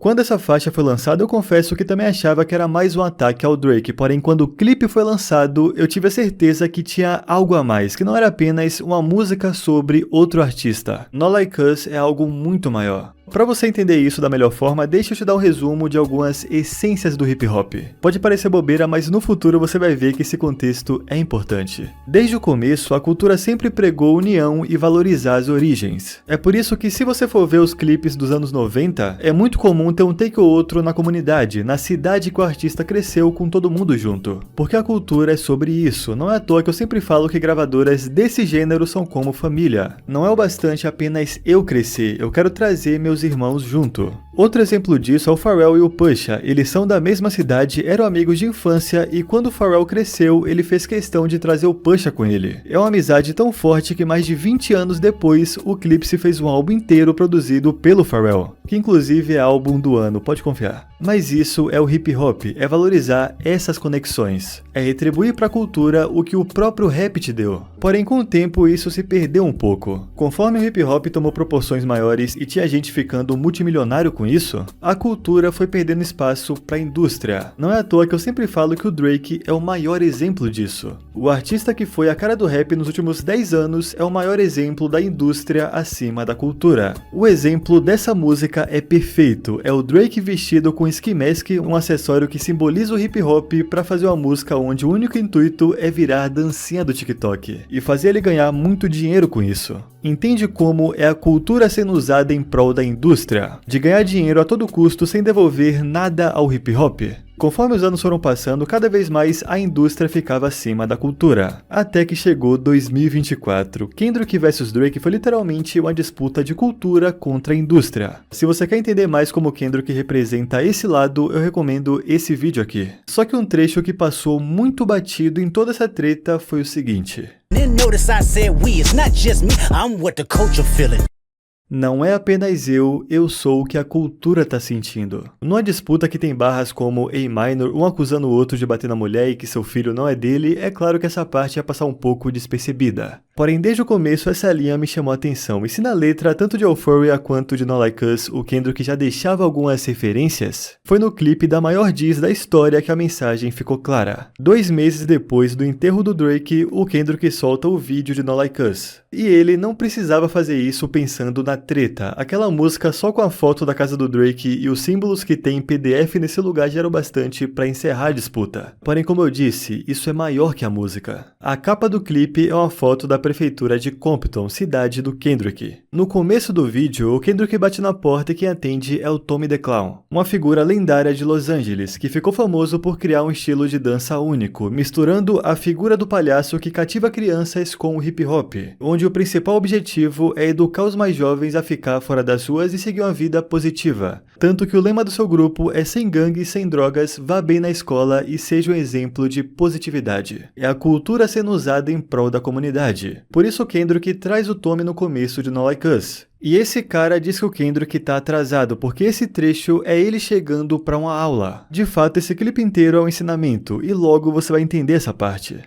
Quando essa faixa foi lançada, eu confesso que também achava que era mais um ataque ao Drake, porém quando o clipe foi lançado, eu tive a certeza que tinha algo a mais, que não era apenas uma música sobre outro artista. Not Like Us é algo muito maior. Para você entender isso da melhor forma, deixa eu te dar um resumo de algumas essências do hip hop. Pode parecer bobeira, mas no futuro você vai ver que esse contexto é importante. Desde o começo, a cultura sempre pregou união e valorizar as origens. É por isso que se você for ver os clipes dos anos 90, é muito comum ter um take ou outro na comunidade, na cidade que o artista cresceu com todo mundo junto. Porque a cultura é sobre isso, não é à toa que eu sempre falo que gravadoras desse gênero são como família. Não é o bastante apenas eu crescer, eu quero trazer meus irmãos junto. Outro exemplo disso é o Pharrell e o Pusha. Eles são da mesma cidade, eram amigos de infância e quando o Pharrell cresceu, ele fez questão de trazer o Pusha com ele. É uma amizade tão forte que mais de 20 anos depois, o Clipse fez um álbum inteiro produzido pelo Pharrell, que inclusive é álbum do ano, pode confiar. Mas isso é o hip hop, é valorizar essas conexões, é retribuir para a cultura o que o próprio rap te deu. Porém, com o tempo isso se perdeu um pouco. Conforme o hip hop tomou proporções maiores e tinha gente ficando multimilionário com isso, a cultura foi perdendo espaço para a indústria. Não é à toa que eu sempre falo que o Drake é o maior exemplo disso. O artista que foi a cara do rap nos últimos 10 anos é o maior exemplo da indústria acima da cultura. O exemplo dessa música é perfeito, é o Drake vestido com ski mask, um acessório que simboliza o hip hop, para fazer uma música onde o único intuito é virar a dancinha do TikTok e fazer ele ganhar muito dinheiro com isso. Entende como é a cultura sendo usada em prol da indústria, de ganhar dinheiro a todo custo sem devolver nada ao hip hop? Conforme os anos foram passando, cada vez mais a indústria ficava acima da cultura. Até que chegou 2024. Kendrick vs Drake foi literalmente uma disputa de cultura contra a indústria. Se você quer entender mais como Kendrick representa esse lado, eu recomendo esse vídeo aqui. Só que um trecho que passou muito batido em toda essa treta foi o seguinte. Não é apenas eu sou o que a cultura tá sentindo. Numa disputa que tem barras como A minor, um acusando o outro de bater na mulher e que seu filho não é dele, é claro que essa parte ia passar um pouco despercebida. Porém, desde o começo essa linha me chamou a atenção, e se na letra, tanto de Euphoria quanto de Not Like Us, o Kendrick já deixava algumas referências, foi no clipe da maior diss da história que a mensagem ficou clara. 2 meses depois do enterro do Drake, o Kendrick solta o vídeo de Not Like Us. E ele não precisava fazer isso pensando na treta. Aquela música só com a foto da casa do Drake e os símbolos que tem em PDF nesse lugar já eram bastante para encerrar a disputa. Porém, como eu disse, isso é maior que a música. A capa do clipe é uma foto da prefeitura de Compton, cidade do Kendrick. No começo do vídeo, o Kendrick bate na porta e quem atende é o Tommy the Clown, uma figura lendária de Los Angeles, que ficou famoso por criar um estilo de dança único, misturando a figura do palhaço que cativa crianças com o hip hop, onde o principal objetivo é educar os mais jovens a ficar fora das ruas e seguir uma vida positiva. Tanto que o lema do seu grupo é sem gangue, sem drogas, vá bem na escola e seja um exemplo de positividade. É a cultura sendo usada em prol da comunidade. Por isso o Kendrick traz o Tommy no começo de Not Like Us. E esse cara diz que o Kendrick tá atrasado, porque esse trecho é ele chegando pra uma aula. De fato, esse clipe inteiro é um ensinamento, e logo você vai entender essa parte.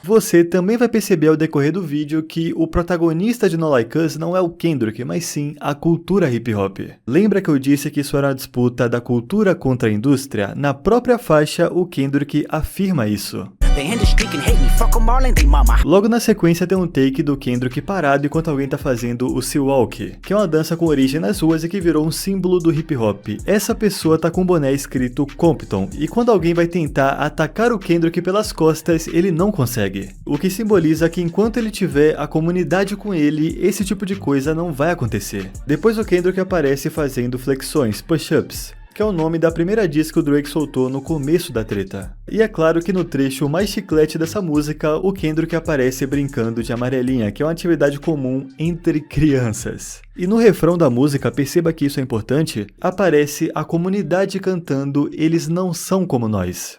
Você também vai perceber ao decorrer do vídeo que o protagonista de Not Like Us não é o Kendrick, mas sim a cultura hip hop. Lembra que eu disse que isso era uma disputa da cultura contra a indústria? Na própria faixa, o Kendrick afirma isso. Logo na sequência tem um take do Kendrick parado enquanto alguém tá fazendo o Sea Walk, que é uma dança com origem nas ruas e que virou um símbolo do hip hop. Essa pessoa tá com um boné escrito Compton, e quando alguém vai tentar atacar o Kendrick pelas costas, ele não consegue. O que simboliza que enquanto ele tiver a comunidade com ele, esse tipo de coisa não vai acontecer. Depois o Kendrick aparece fazendo flexões, push-ups, que é o nome da primeira diss que o Drake soltou no começo da treta. E é claro que no trecho mais chiclete dessa música, o Kendrick aparece brincando de amarelinha, que é uma atividade comum entre crianças. E no refrão da música, perceba que isso é importante, aparece a comunidade cantando "Eles não são como nós".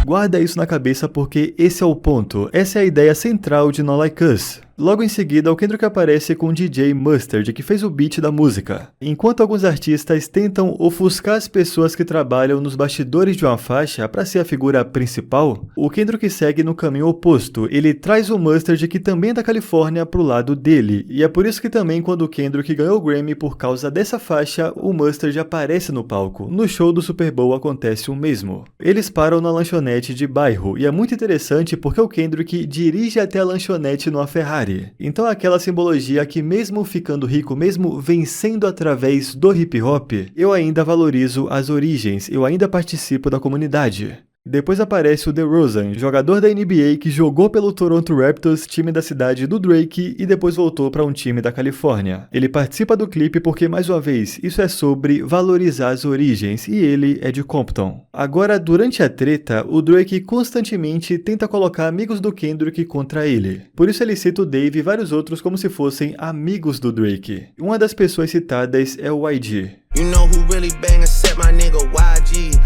Guarda isso na cabeça porque esse é o ponto, essa é a ideia central de Not Like Us. Logo em seguida, o Kendrick aparece com o DJ Mustard, que fez o beat da música. Enquanto alguns artistas tentam ofuscar as pessoas que trabalham nos bastidores de uma faixa para ser a figura principal, o Kendrick segue no caminho oposto. Ele traz o Mustard, que também é da Califórnia, pro lado dele. E é por isso que também quando o Kendrick ganhou o Grammy por causa dessa faixa, o Mustard aparece no palco. No show do Super Bowl acontece o mesmo. Eles param na lanchonete de bairro, e é muito interessante porque o Kendrick dirige até a lanchonete numa Ferrari. Então aquela simbologia que mesmo ficando rico, mesmo vencendo através do hip hop, eu ainda valorizo as origens, eu ainda participo da comunidade. Depois aparece o DeRozan, jogador da NBA que jogou pelo Toronto Raptors, time da cidade do Drake, e depois voltou para um time da Califórnia. Ele participa do clipe porque, mais uma vez, isso é sobre valorizar as origens, e ele é de Compton. Agora, durante a treta, o Drake constantemente tenta colocar amigos do Kendrick contra ele. Por isso ele cita o Dave e vários outros como se fossem amigos do Drake. Uma das pessoas citadas é o YG. You know who really bang except my nigga YG.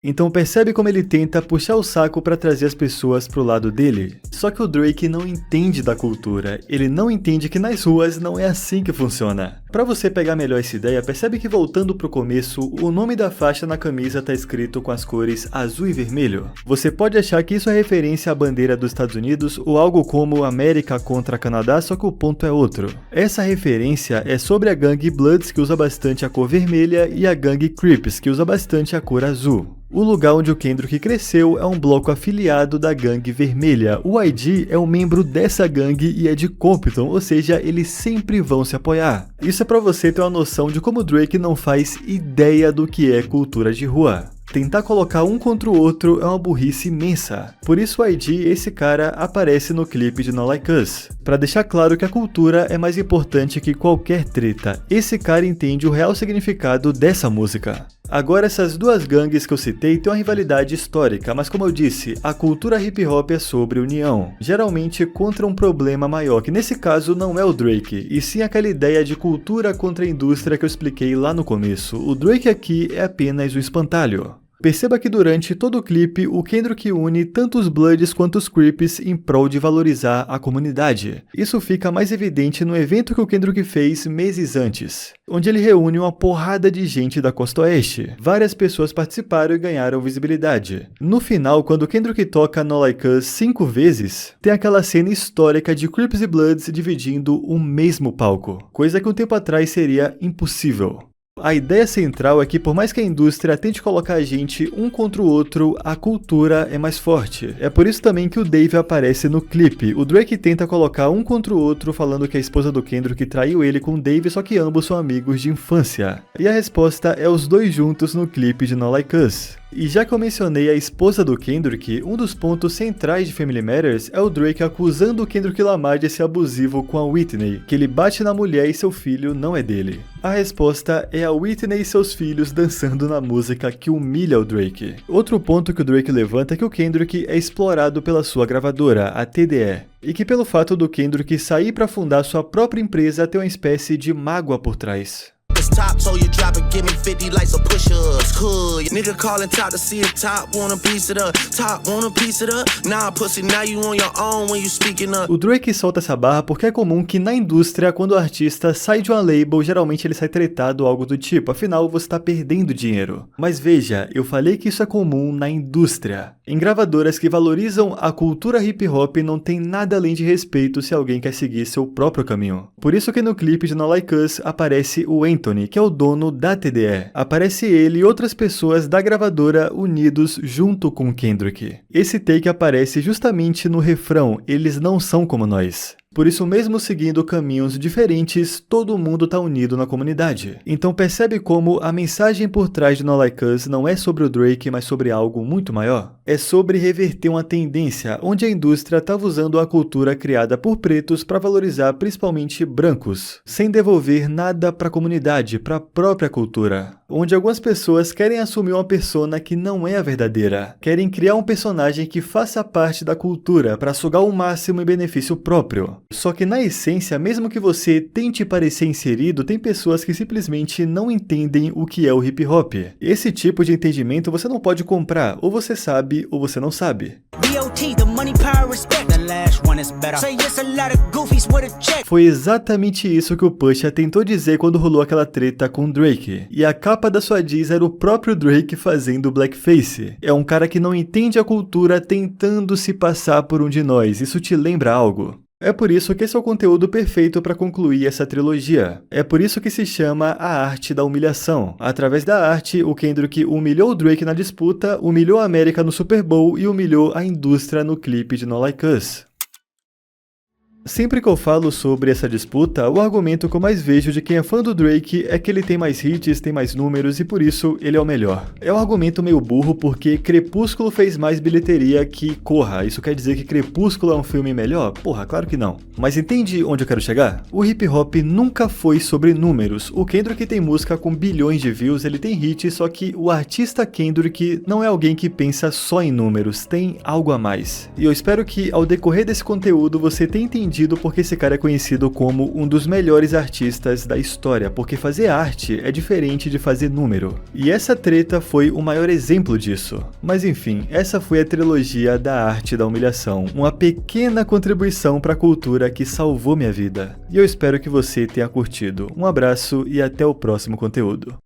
Então percebe como ele tenta puxar o saco para trazer as pessoas pro lado dele? Só que o Drake não entende da cultura, ele não entende que nas ruas não é assim que funciona. Para você pegar melhor essa ideia, percebe que voltando pro começo, o nome da faixa na camisa tá escrito com as cores azul e vermelho. Você pode achar que isso é referência à bandeira dos Estados Unidos ou algo como América contra Canadá, só que o ponto é outro. Essa referência é sobre a gangue Bloods, que usa bastante a cor vermelha, e a gangue Crips, que usa bastante a cor azul. O lugar onde o Kendrick cresceu é um bloco afiliado da gangue vermelha. O YG é um membro dessa gangue e é de Compton, ou seja, eles sempre vão se apoiar. Isso é pra você ter uma noção de como o Drake não faz ideia do que é cultura de rua. Tentar colocar um contra o outro é uma burrice imensa. Por isso o YG, esse cara, aparece no clipe de Not Like Us, pra deixar claro que a cultura é mais importante que qualquer treta. Esse cara entende o real significado dessa música. Agora, essas duas gangues que eu citei têm uma rivalidade histórica, mas como eu disse, a cultura hip hop é sobre união, geralmente contra um problema maior, que nesse caso não é o Drake, e sim aquela ideia de cultura contra a indústria que eu expliquei lá no começo. O Drake aqui é apenas o espantalho. Perceba que durante todo o clipe, o Kendrick une tanto os Bloods quanto os Crips em prol de valorizar a comunidade. Isso fica mais evidente no evento que o Kendrick fez meses antes, onde ele reúne uma porrada de gente da Costa Oeste. Várias pessoas participaram e ganharam visibilidade. No final, quando o Kendrick toca Not Like Us 5 vezes, tem aquela cena histórica de Crips e Bloods dividindo o mesmo palco, coisa que um tempo atrás seria impossível. A ideia central é que por mais que a indústria tente colocar a gente um contra o outro, a cultura é mais forte. É por isso também que o Dave aparece no clipe. O Drake tenta colocar um contra o outro, falando que a esposa do Kendrick traiu ele com o Dave, só que ambos são amigos de infância. E a resposta é os dois juntos no clipe de Not Like Us. E já que eu mencionei a esposa do Kendrick, um dos pontos centrais de Family Matters é o Drake acusando o Kendrick Lamar de ser abusivo com a Whitney, que ele bate na mulher e seu filho não é dele. A resposta é a Whitney e seus filhos dançando na música que humilha o Drake. Outro ponto que o Drake levanta é que o Kendrick é explorado pela sua gravadora, a TDE, e que pelo fato do Kendrick sair para fundar sua própria empresa tem uma espécie de mágoa por trás. Top, so you drop and give me 50 likes of push-ups. Hood, nigga calling top to see if top want a piece of the top want a piece of the nah pussy now you on your own when you speaking up. O Drake solta essa barra porque é comum que na indústria, quando o artista sai de uma label, geralmente ele sai tretado ou algo do tipo, afinal você tá perdendo dinheiro. Mas veja, eu falei que isso é comum na indústria. Em gravadoras que valorizam a cultura hip hop não tem nada além de respeito se alguém quer seguir seu próprio caminho. Por isso que no clipe de Not Like Us aparece o Anthony, que é o dono da TDE. Aparece ele e outras pessoas da gravadora unidos junto com Kendrick. Esse take aparece justamente no refrão, eles não são como nós. Por isso, mesmo seguindo caminhos diferentes, todo mundo tá unido na comunidade. Então percebe como a mensagem por trás de Not Like Us não é sobre o Drake, mas sobre algo muito maior? É sobre reverter uma tendência onde a indústria estava usando a cultura criada por pretos para valorizar principalmente brancos, sem devolver nada para a comunidade, para a própria cultura. Onde algumas pessoas querem assumir uma persona que não é a verdadeira, querem criar um personagem que faça parte da cultura para sugar o máximo em benefício próprio. Só que na essência, mesmo que você tente parecer inserido, tem pessoas que simplesmente não entendem o que é o hip hop. Esse tipo de entendimento você não pode comprar, ou você sabe ou você não sabe. BOT, the money, power, respect. Foi exatamente isso que o Pusha tentou dizer quando rolou aquela treta com Drake. E a capa da sua diss era o próprio Drake fazendo blackface. É um cara que não entende a cultura tentando se passar por um de nós. Isso te lembra algo? É por isso que esse é o conteúdo perfeito para concluir essa trilogia. É por isso que se chama A Arte da Humilhação. Através da arte, o Kendrick humilhou o Drake na disputa, humilhou a América no Super Bowl e humilhou a indústria no clipe de No Like Us. Sempre que eu falo sobre essa disputa, o argumento que eu mais vejo de quem é fã do Drake é que ele tem mais hits, tem mais números e por isso ele é o melhor. É um argumento meio burro porque Crepúsculo fez mais bilheteria que Corra. Isso quer dizer que Crepúsculo é um filme melhor? Porra, claro que não. Mas entende onde eu quero chegar? O hip hop nunca foi sobre números. O Kendrick tem música com bilhões de views, ele tem hits, só que o artista Kendrick não é alguém que pensa só em números, tem algo a mais. E eu espero que ao decorrer desse conteúdo você tenha entendido porque esse cara é conhecido como um dos melhores artistas da história, porque fazer arte é diferente de fazer número. E essa treta foi o maior exemplo disso. Mas enfim, essa foi a trilogia da Arte da Humilhação, uma pequena contribuição para a cultura que salvou minha vida. E eu espero que você tenha curtido. Um abraço e até o próximo conteúdo.